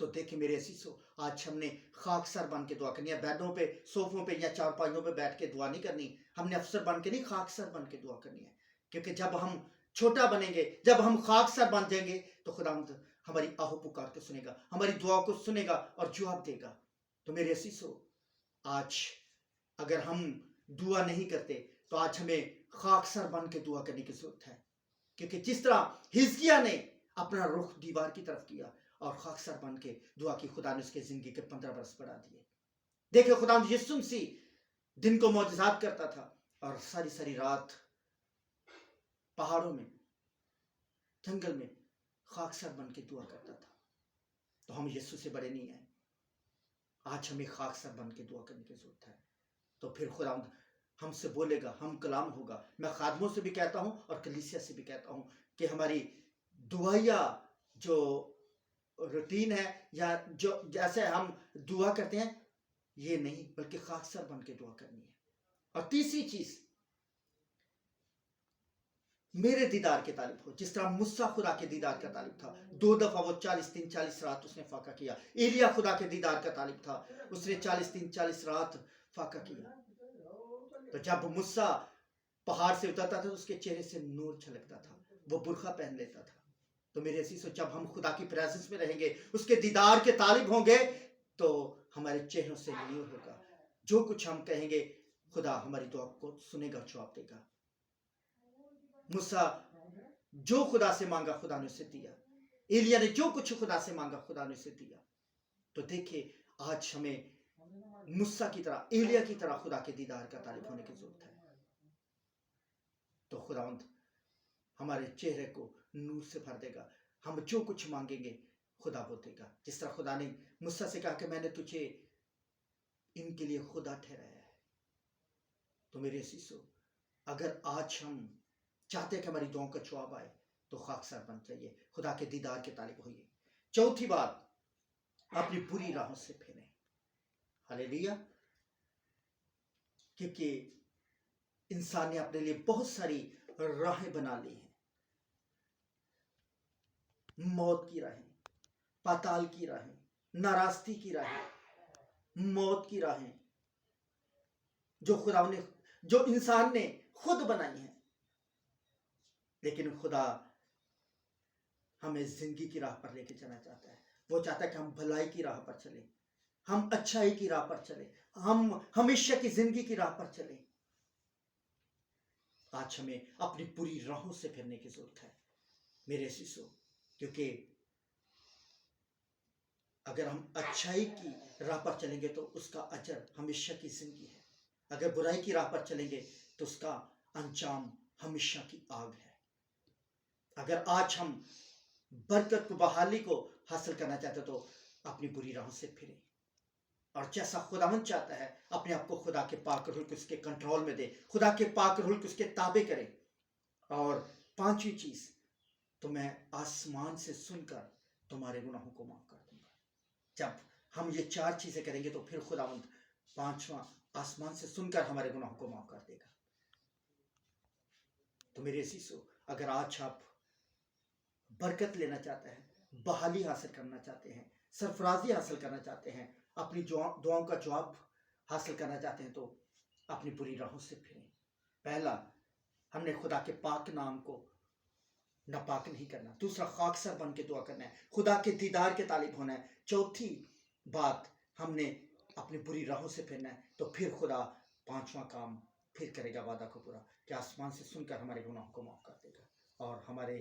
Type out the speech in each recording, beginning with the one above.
تو دیکھیں میرے عزیزو، آج ہم نے خاک سر بن کے دعا کرنی ہے. بیڈوں پہ، صوفوں پہ یا چارپائیوں پہ بیٹھ کے دعا نہیں کرنی. ہم نے افسر بن کے نہیں، خاک سر بن کے دعا کرنی ہے. کیونکہ جب ہم چھوٹا بنیں گے، جب ہم خاک سر بن جائیں گے، تو خدا ہماری آہو پکار کو سنے گا، ہماری دعا کو سنے گا اور جواب دے گا. تو میرے عزیزو، آج اگر ہم دعا نہیں کرتے تو آج ہمیں خاک سر بن کے دعا کرنے کی ضرورت ہے. کیونکہ جس طرح حزقیہ نے اپنا رخ دیوار کی طرف کیا اور خاک سر بن کے دعا کی، خدا نے اس کے زندگی کے 15 برس بڑھا دیے. دیکھیں خدا یسوع مسیح دن کو معجزات کرتا تھا اور ساری رات پہاڑوں میں، جنگل میں خاک سر بن کے دعا کرتا تھا. تو ہم یسوع سے بڑے نہیں ہیں. آج ہمیں خاک سر بن کے دعا کرنے کی ضرورت ہے. تو پھر خدا ہم سے بولے گا، ہم کلام ہوگا. میں خادموں سے بھی کہتا ہوں اور کلیسیا سے بھی کہتا ہوں کہ ہماری دعائیا جو روٹین ہے یا جو جیسے ہم دعا کرتے ہیں، یہ نہیں بلکہ خاک سر بن کے دعا کرنی ہے. اور تیسری چیز، میرے دیدار کے طالب ہو. جس طرح موسیٰ خدا کے دیدار کا طالب تھا، 2 دفعہ وہ 40 دن 40 رات اس نے فاقہ کیا. ایلیا خدا کے دیدار کا طالب تھا، اس نے 40 دن 40 رات فاقہ کیا. تو جب موسیٰ پہاڑ سے اترتا تھا تو اس کے چہرے سے نور چھلکتا تھا، وہ برقع پہن لیتا تھا. تو میرے عزیزو، جب ہم خدا کی پریزنس میں رہیں گے، اس کے دیدار کے طالب ہوں گے، تو ہمارے چہروں سے نور ہوگا. جو کچھ ہم کہیں گے، خدا ہماری دعا کو سنے گا، جواب دے گا. موسیٰ جو خدا سے مانگا، خدا نے اسے دیا. ایلیا نے جو کچھ خدا سے مانگا، خدا نے اسے دیا. تو دیکھیں آج ہمیں موسیٰ کی طرح، ایلیا کی طرح خدا کے دیدار کا طالب ہونے کی ضرورت ہے. تو خداوند ہمارے چہرے کو نور سے بھر دے گا. ہم جو کچھ مانگیں گے خدا وہ دے گا. جس طرح خدا نے موسیٰ سے کہا کہ میں نے تجھے ان کے لیے خدا ٹھہرایا ہے. تو میرے عزیزو، اگر آج ہم چاہتے ہیں کہ ہماری دعاؤں کا جواب آئے، تو خاک سر بن جائیے، خدا کے دیدار کے طالب ہوئیے. چوتھی بات، اپنی بری راہوں سے پھریں. ہلیلویا. کیونکہ انسان نے اپنے لیے بہت ساری راہیں بنا لی ہیں. موت کی راہیں، پاتال کی راہیں، ناراستی کی راہیں، موت کی راہیں، جو انسان نے خود بنائی ہیں. لیکن خدا ہمیں زندگی کی راہ پر لے کے چلنا چاہتا ہے. وہ چاہتا ہے کہ ہم بھلائی کی راہ پر چلیں، ہم اچھائی کی راہ پر چلیں، ہم ہمیشہ کی زندگی کی راہ پر چلیں. آج ہمیں اپنی بری راہوں سے پھرنے کی ضرورت ہے میرے عزیزو. کیونکہ اگر ہم اچھائی کی راہ پر چلیں گے تو اس کا اجر ہمیشہ کی زندگی ہے. اگر برائی کی راہ پر چلیں گے تو اس کا انجام ہمیشہ کی آگ ہے. اگر آج ہم برکت کو، بحالی کو حاصل کرنا چاہتے تو اپنی بری راہوں سے پھریں، اور جیسا خداوند چاہتا ہے اپنے آپ کو خدا کے پاک روح کو اس کے کنٹرول میں دے، خدا کے پاک روح کو اس کے تابع کرے. اور پانچویں چیز، تو میں آسمان سے سن کر تمہارے گناہوں کو معاف کر دوں گا. جب ہم یہ 4 چیزیں کریں گے تو پھر خداوند پانچواں، آسمان سے سن کر ہمارے گناہوں کو معاف کر دے گا. تو میرے عزیزو، اگر آج آپ برکت لینا چاہتے ہیں، بحالی حاصل کرنا چاہتے ہیں، سرفرازی حاصل کرنا چاہتے ہیں، اپنی دعاؤں کا جواب حاصل کرنا چاہتے ہیں، تو اپنی بری راہوں سے پھریں. پہلا، ہم نے خدا کے پاک نام کو ناپاک نہیں کرنا. دوسرا، خاک سر بن کے دعا کرنا ہے، خدا کے دیدار کے طالب ہونا ہے. چوتھی بات، ہم نے اپنی بری راہوں سے پھرنا ہے. تو پھر خدا پانچواں کام پھر کرے گا، وعدہ کو پورا، کہ آسمان سے سن کر ہمارے گناہوں کو معاف کر دے گا اور ہمارے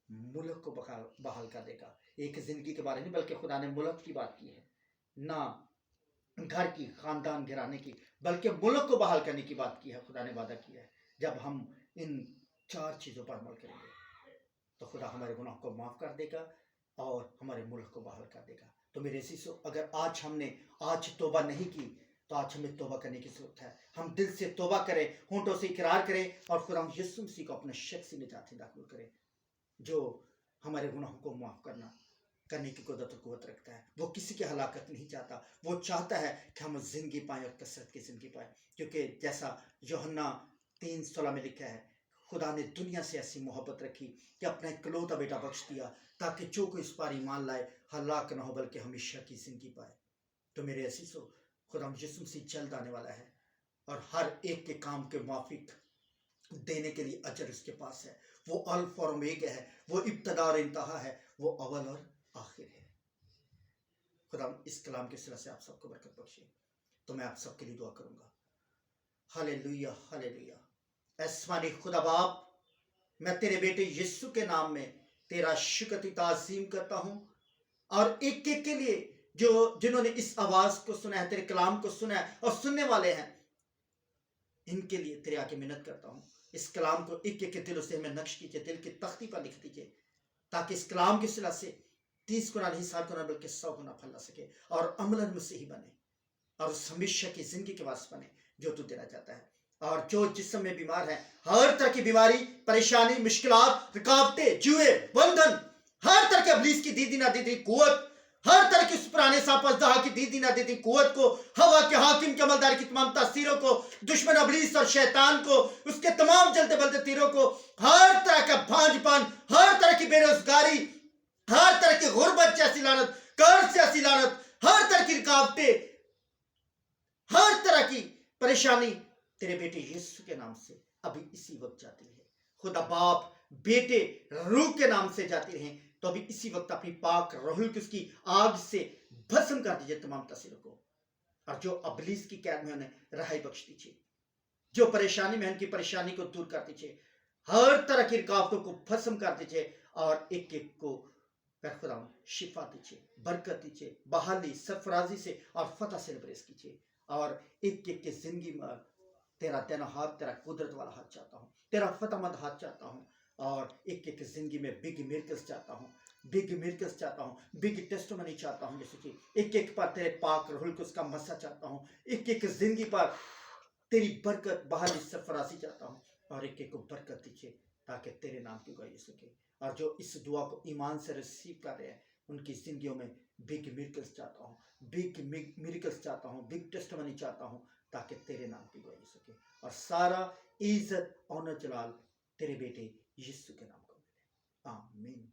ملک کو بحال کر دے گا. ایک زندگی کے بارے نہیں، بلکہ خدا نے ملک کی بات کی ہے، نہ گھر کی، خاندان گرانے کی، بلکہ ملک کو بحال کرنے کی بات کی ہے. خدا نے وعدہ کیا ہے جب ہم ان 4 چیزوں پر عمل کریں گے تو خدا ہمارے گناہ کو معاف کر دے گا اور ہمارے ملک کو بحال کر دے گا. تو میرے عزیزو، اگر آج ہم نے توبہ نہیں کی تو آج ہمیں توبہ کرنے کی ضرورت ہے. ہم دل سے توبہ کریں، ہونٹوں سے اقرار کریں اور خدا یسوع مسیح کو اپنے شخصی نجات میں داخل کریں، جو ہمارے گناہوں کو معاف کرنے کی قدرت و قوت رکھتا ہے. وہ کسی کی ہلاکت نہیں چاہتا، وہ چاہتا ہے کہ ہم زندگی پائیں اور کثرت کی زندگی پائیں. کیونکہ جیسا یوحنا 3:16 میں لکھا ہے، خدا نے دنیا سے ایسی محبت رکھی کہ اپنا اکلوتا بیٹا بخش دیا تاکہ جو کوئی اس پر ایمان لائے ہلاک نہ ہو بلکہ ہمیشہ کی زندگی پائے۔ تو میرے عزیزو، خدا یسوع مسیح جلد آنے والا ہے اور ہر ایک کے کام کے موافق دینے کے لیے اجر اس کے پاس ہے۔ وہ الف اور اومیگا ہے، وہ ابتدا اور انتہا ہے، وہ اول اور آخر ہے۔ خدا اس کلام کے سلسلے سے آپ سب کو برکت بخشے۔ تو میں آپ سب کے لیے دعا کروں گا۔ ہاللیلویہ ہاللیلویہ۔ آسمانی خدا باپ، میں تیرے بیٹے یسوع کے نام میں تیرا شکر تعظیم کرتا ہوں، اور ایک ایک کے لیے جنہوں نے اس آواز کو سنا ہے، تیرے کلام کو سنا ہے اور سننے والے ہیں، ان کے لیے تیرے آگے منت کرتا ہوں۔ اس کلام کو ایک ایک کے دلوں سے ہمیں نقش کیجئے، دل کی تختی پر لکھ دیجئے، تاکہ اس کلام کی صلح سے 30 گنا نہیں 60 گنا بلکہ 100 گنا پھل لا سکے، اور عملاً مسیحی بنے، اور اس ہمیشہ کی زندگی کے وارث بنے جو تو دینا چاہتا ہے۔ اور جو جسم میں بیمار ہے، ہر طرح کی بیماری، پریشانی، مشکلات، رکاوٹیں، جوئے، بندھن، ہر طرح کے ابلیس کی دیدی نہ دیدی قوت، ہر طرح کی اس پرانے سانپ اژدہا کی دیدی نہ دیدی قوت کو، ہوا کے حاکم کے عملدار کی تمام تاثیروں کو، دشمن ابلیس اور شیطان کو، اس کے تمام جلتے بلتے تیروں کو، ہر طرح کا بھانج پان، ہر طرح کی بے روزگاری، ہر طرح کی غربت جیسی لعنت، قرض جیسی لعنت، ہر طرح کی رکاوٹیں، ہر طرح کی پریشانی تیرے بیٹے یسوع کے نام سے ابھی اسی وقت جاتی ہے۔ خدا باپ، بیٹے، روح کے نام سے جاتی رہیں، تو ابھی اسی وقت اپنی پاک روح القدس کی آگ سے بھسم کر دیجئے تمام تاثیروں کو، اور جو ابلیس کی قید میں انہیں رہائی بخش دیجئے، جو پریشانی میں ان کی پریشانی کو دور کر دیجئے، ہر طرح کی رکاوٹوں کو بھسم کر دیجئے، اور ایک ایک کو خدا شفا دیجئے، برکت دیجئے، بحالی، سرفرازی سے اور فتح سے لبریز کیجئے، اور ایک ایک کے زندگی میں تیرا دینا ہاتھ، تیرا قدرت والا ہاتھ چاہتا ہوں، تیرا فتح مند ہاتھ چاہتا ہوں، اور ایک ایک زندگی میں بگ میرکلز چاہتا ہوں، بگ میرکلز چاہتا ہوں، بگ ٹیسٹمنی چاہتا ہوں، جیسے کہ ایک ایک پر تیرے پاک روح القدس کا مسا چاہتا ہوں، ایک ایک زندگی پر تیری برکت، بحالی، سرفرازی چاہتا ہوں، اور ایک ایک کو برکت دیجئے تاکہ تیرے نام کی گواہی ہو سکے۔ اور جو اس دعا کو ایمان سے ریسیو کر رہے ہیں، ان کی زندگیوں میں بگ میرکلز چاہتا ہوں، بگ میرکلز چاہتا ہوں، بگ ٹیسٹمنی چاہتا ہوں، تاکہ تیرے نام کی گواہی ہو سکے، اور سارا عزت، آنر، جلال تیرے بیٹے یسوع کے نام کو ملے۔ آمین۔